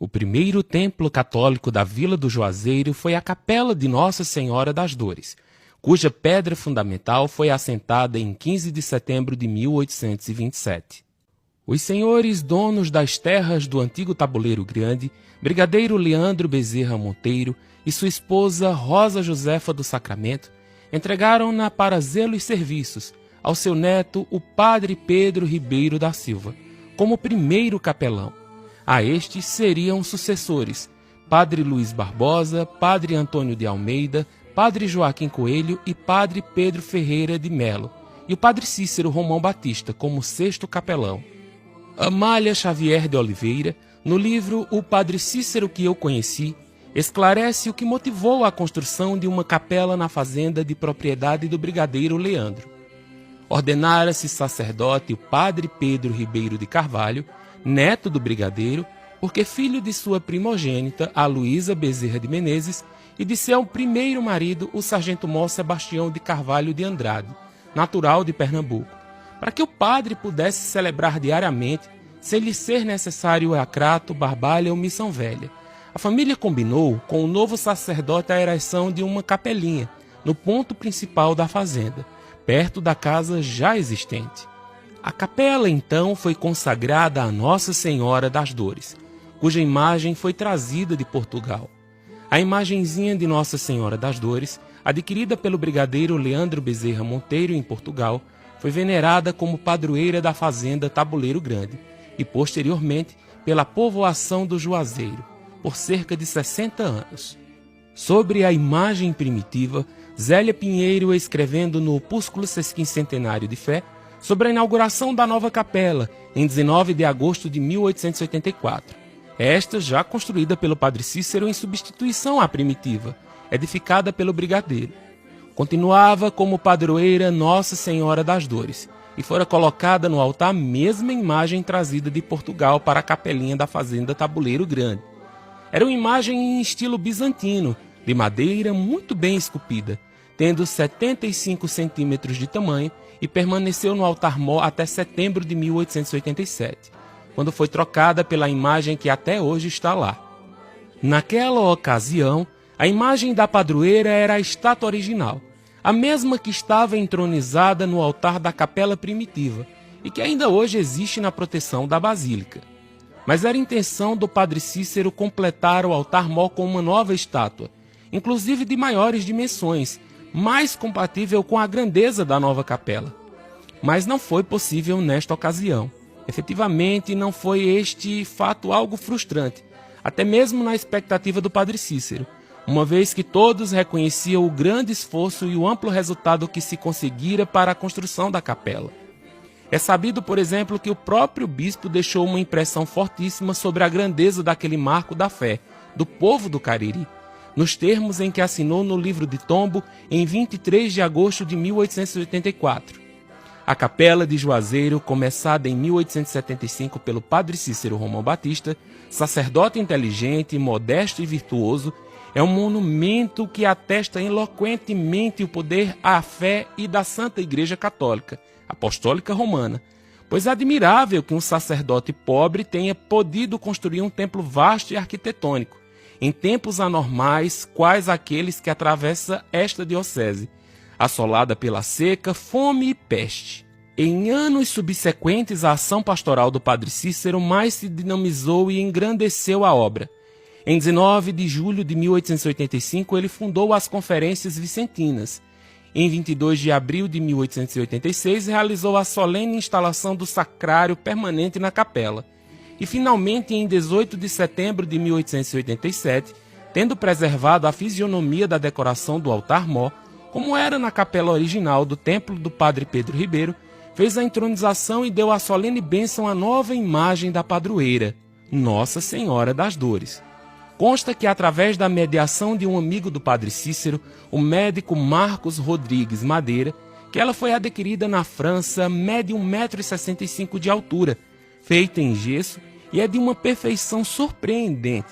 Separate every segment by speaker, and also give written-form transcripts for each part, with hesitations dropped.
Speaker 1: O primeiro templo católico da Vila do Juazeiro foi a Capela de Nossa Senhora das Dores, cuja pedra fundamental foi assentada em 15 de setembro de 1827. Os senhores donos das terras do antigo Tabuleiro Grande, brigadeiro Leandro Bezerra Monteiro e sua esposa Rosa Josefa do Sacramento, entregaram-na para zelo e serviços ao seu neto, o padre Pedro Ribeiro da Silva, como primeiro capelão. A estes seriam sucessores, padre Luiz Barbosa, padre Antônio de Almeida, padre Joaquim Coelho e padre Pedro Ferreira de Melo, e o padre Cícero Romão Batista como sexto capelão. Amália Xavier de Oliveira, no livro O Padre Cícero que eu conheci, esclarece o que motivou a construção de uma capela na fazenda de propriedade do brigadeiro Leandro. Ordenara-se sacerdote o padre Pedro Ribeiro de Carvalho, neto do brigadeiro, porque filho de sua primogênita, a Luísa Bezerra de Menezes, e de seu primeiro marido, o sargento-mor Sebastião de Carvalho de Andrade, natural de Pernambuco, para que o padre pudesse celebrar diariamente, sem lhe ser necessário acrato, barbalha ou missão velha. A família combinou com o novo sacerdote a ereção de uma capelinha, no ponto principal da fazenda, perto da casa já existente. A capela, então, foi consagrada a Nossa Senhora das Dores, cuja imagem foi trazida de Portugal. A imagenzinha de Nossa Senhora das Dores, adquirida pelo brigadeiro Leandro Bezerra Monteiro em Portugal, foi venerada como padroeira da fazenda Tabuleiro Grande e, posteriormente, pela povoação do Juazeiro, por cerca de 60 anos. Sobre a imagem primitiva, Zélia Pinheiro, escrevendo no Opúsculo Sesquincentenário de Fé, sobre a inauguração da nova capela, em 19 de agosto de 1884. Esta já construída pelo padre Cícero em substituição à primitiva, edificada pelo brigadeiro. Continuava como padroeira Nossa Senhora das Dores, e fora colocada no altar a mesma imagem trazida de Portugal para a capelinha da fazenda Tabuleiro Grande. Era uma imagem em estilo bizantino, de madeira muito bem esculpida, tendo 75 centímetros de tamanho, e permaneceu no altar-mor até setembro de 1887, quando foi trocada pela imagem que até hoje está lá. Naquela ocasião, a imagem da padroeira era a estátua original, a mesma que estava entronizada no altar da capela primitiva e que ainda hoje existe na proteção da basílica. Mas era intenção do padre Cícero completar o altar-mor com uma nova estátua, inclusive de maiores dimensões, mais compatível com a grandeza da nova capela. Mas não foi possível nesta ocasião. Efetivamente, não foi este fato algo frustrante, até mesmo na expectativa do padre Cícero, uma vez que todos reconheciam o grande esforço e o amplo resultado que se conseguira para a construção da capela. É sabido, por exemplo, que o próprio bispo deixou uma impressão fortíssima sobre a grandeza daquele marco da fé, do povo do Cariri, nos termos em que assinou no livro de tombo em 23 de agosto de 1884. A capela de Juazeiro, começada em 1875 pelo padre Cícero Romão Batista, sacerdote inteligente, modesto e virtuoso, é um monumento que atesta eloquentemente o poder à fé e da Santa Igreja Católica, Apostólica Romana, pois é admirável que um sacerdote pobre tenha podido construir um templo vasto e arquitetônico, em tempos anormais, quais aqueles que atravessa esta diocese, assolada pela seca, fome e peste. Em anos subsequentes, a ação pastoral do padre Cícero mais se dinamizou e engrandeceu a obra. Em 19 de julho de 1885, ele fundou as Conferências Vicentinas. Em 22 de abril de 1886, realizou a solene instalação do sacrário permanente na capela. E, finalmente, em 18 de setembro de 1887, tendo preservado a fisionomia da decoração do altar-mor, como era na capela original do templo do padre Pedro Ribeiro, fez a entronização e deu a solene bênção à nova imagem da padroeira, Nossa Senhora das Dores. Consta que, através da mediação de um amigo do padre Cícero, o médico Marcos Rodrigues Madeira, que ela foi adquirida na França, mede 1,65 m de altura, feita em gesso e é de uma perfeição surpreendente.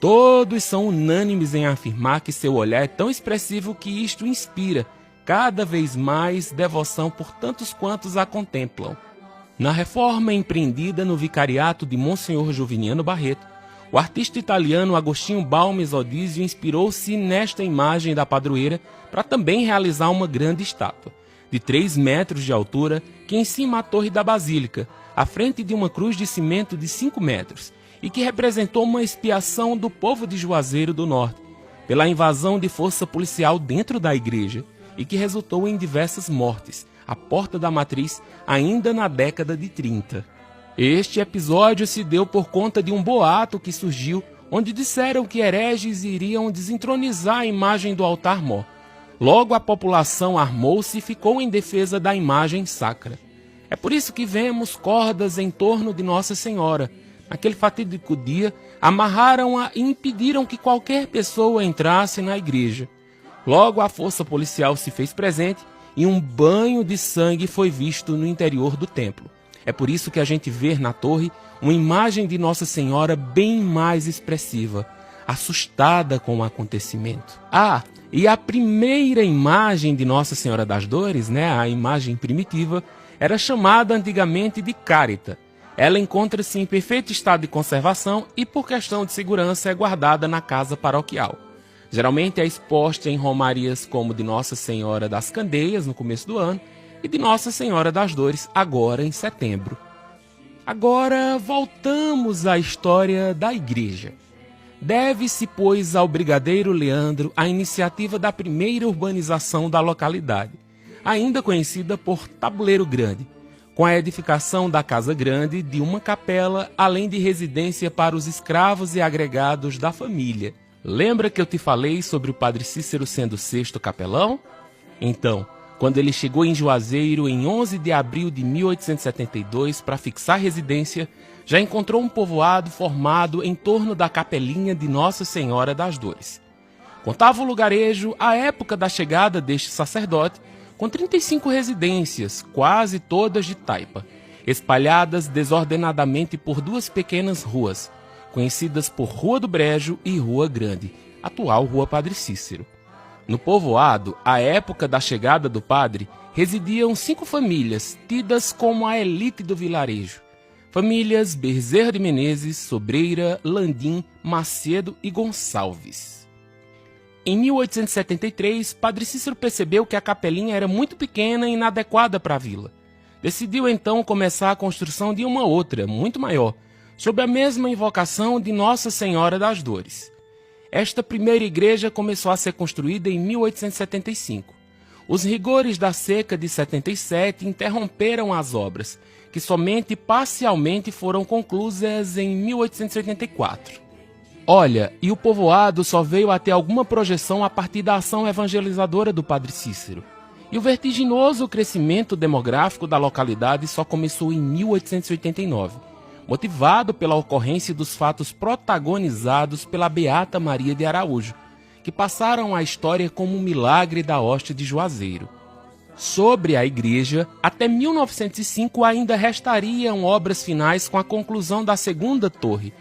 Speaker 1: Todos são unânimes em afirmar que seu olhar é tão expressivo que isto inspira cada vez mais devoção por tantos quantos a contemplam. Na reforma empreendida no vicariato de Monsenhor Juviniano Barreto, O artista italiano Agostinho Balmes Odizio inspirou-se nesta imagem da padroeira para também realizar uma grande estátua, de 3 metros de altura, que encima a torre da Basílica, à frente de uma cruz de cimento de 5 metros, e que representou uma expiação do povo de Juazeiro do Norte, pela invasão de força policial dentro da igreja, e que resultou em diversas mortes, à porta da matriz, ainda na década de 30. Este episódio se deu por conta de um boato que surgiu, onde disseram que hereges iriam desentronizar a imagem do altar-mor. Logo a população armou-se e ficou em defesa da imagem sacra. É por isso que vemos cordas em torno de Nossa Senhora. Naquele fatídico dia, amarraram-a e impediram que qualquer pessoa entrasse na igreja. Logo a força policial se fez presente e um banho de sangue foi visto no interior do templo. É por isso que a gente vê na torre uma imagem de Nossa Senhora bem mais expressiva, assustada com o acontecimento. E a primeira imagem de Nossa Senhora das Dores, a imagem primitiva, era chamada antigamente de Cárita. Ela encontra-se em perfeito estado de conservação e, por questão de segurança, é guardada na casa paroquial. Geralmente é exposta em romarias como de Nossa Senhora das Candeias, no começo do ano, e de Nossa Senhora das Dores, agora em setembro. Agora voltamos à história da igreja. Deve-se, pois, ao brigadeiro Leandro a iniciativa da primeira urbanização da localidade, ainda conhecida por Tabuleiro Grande, com a edificação da Casa Grande, de uma capela, além de residência para os escravos e agregados da família. Lembra que eu te falei sobre o Padre Cícero sendo o 6º capelão? Então, quando ele chegou em Juazeiro em 11 de abril de 1872 para fixar residência, já encontrou um povoado formado em torno da capelinha de Nossa Senhora das Dores. Contava o lugarejo, à época da chegada deste sacerdote, com 35 residências, quase todas de taipa, espalhadas desordenadamente por 2 pequenas ruas, conhecidas por Rua do Brejo e Rua Grande, atual Rua Padre Cícero. No povoado, à época da chegada do padre, residiam 5 famílias, tidas como a elite do vilarejo. Famílias Bezerra de Menezes, Sobreira, Landim, Macedo e Gonçalves. Em 1873, Padre Cícero percebeu que a capelinha era muito pequena e inadequada para a vila. Decidiu então começar a construção de uma outra, muito maior, sob a mesma invocação de Nossa Senhora das Dores. Esta primeira igreja começou a ser construída em 1875. Os rigores da seca de 77 interromperam as obras, que somente parcialmente foram conclusas em 1884. Olha, e o povoado só veio a ter alguma projeção a partir da ação evangelizadora do Padre Cícero. E o vertiginoso crescimento demográfico da localidade só começou em 1889, motivado pela ocorrência dos fatos protagonizados pela Beata Maria de Araújo, que passaram à história como um milagre da hóstia de Juazeiro. Sobre a igreja, até 1905 ainda restariam obras finais com a conclusão da segunda torre.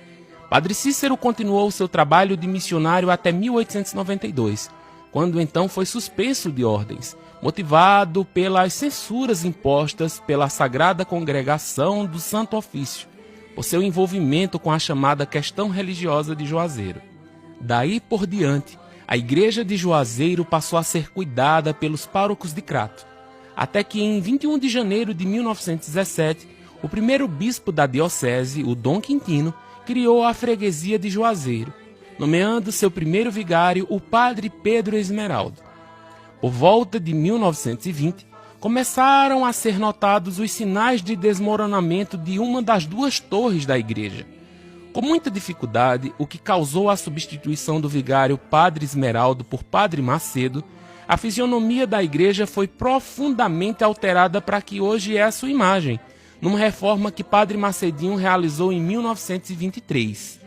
Speaker 1: Padre Cícero continuou seu trabalho de missionário até 1892, quando então foi suspenso de ordens, motivado pelas censuras impostas pela Sagrada Congregação do Santo Ofício, por seu envolvimento com a chamada questão religiosa de Juazeiro. Daí por diante, a igreja de Juazeiro passou a ser cuidada pelos párocos de Crato, até que em 21 de janeiro de 1917, o primeiro bispo da diocese, o Dom Quintino, criou a freguesia de Juazeiro, nomeando seu primeiro vigário o padre Pedro Esmeraldo. Por volta de 1920, começaram a ser notados os sinais de desmoronamento de uma das 2 torres da igreja. Com muita dificuldade, o que causou a substituição do vigário Padre Esmeraldo por Padre Macedo, a fisionomia da igreja foi profundamente alterada para que hoje é a sua imagem, numa reforma que Padre Macedinho realizou em 1923.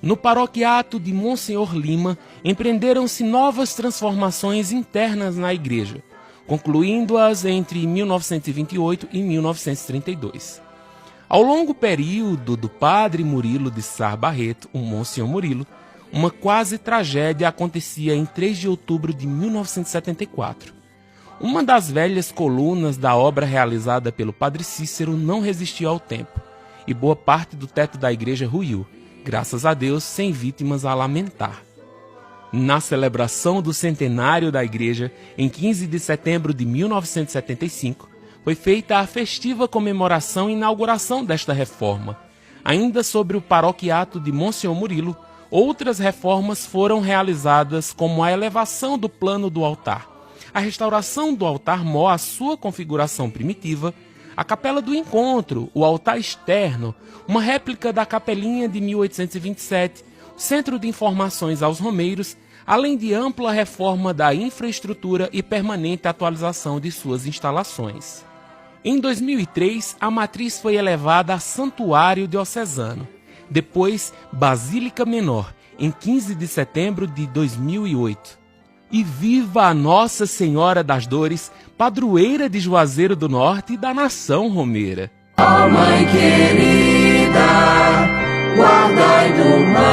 Speaker 1: No paroquiato de Monsenhor Lima, empreenderam-se novas transformações internas na igreja, concluindo-as entre 1928 e 1932. Ao longo período do padre Murilo de Sá Barreto, o Monsenhor Murilo, uma quase tragédia acontecia em 3 de outubro de 1974. Uma das velhas colunas da obra realizada pelo Padre Cícero não resistiu ao tempo, e boa parte do teto da igreja ruiu, graças a Deus, sem vítimas a lamentar. Na celebração do centenário da igreja, em 15 de setembro de 1975, foi feita a festiva comemoração e inauguração desta reforma. Ainda sobre o paroquiato de Monsenhor Murilo, outras reformas foram realizadas, como a elevação do plano do altar, a restauração do altar-mor à sua configuração primitiva, a capela do encontro, o altar externo, uma réplica da capelinha de 1827, o centro de informações aos romeiros, além de ampla reforma da infraestrutura e permanente atualização de suas instalações. Em 2003, a matriz foi elevada a Santuário Diocesano, depois Basílica Menor, em 15 de setembro de 2008. E viva a Nossa Senhora das Dores, padroeira de Juazeiro do Norte e da nação romeira.
Speaker 2: Ó Mãe querida, guardai do mal.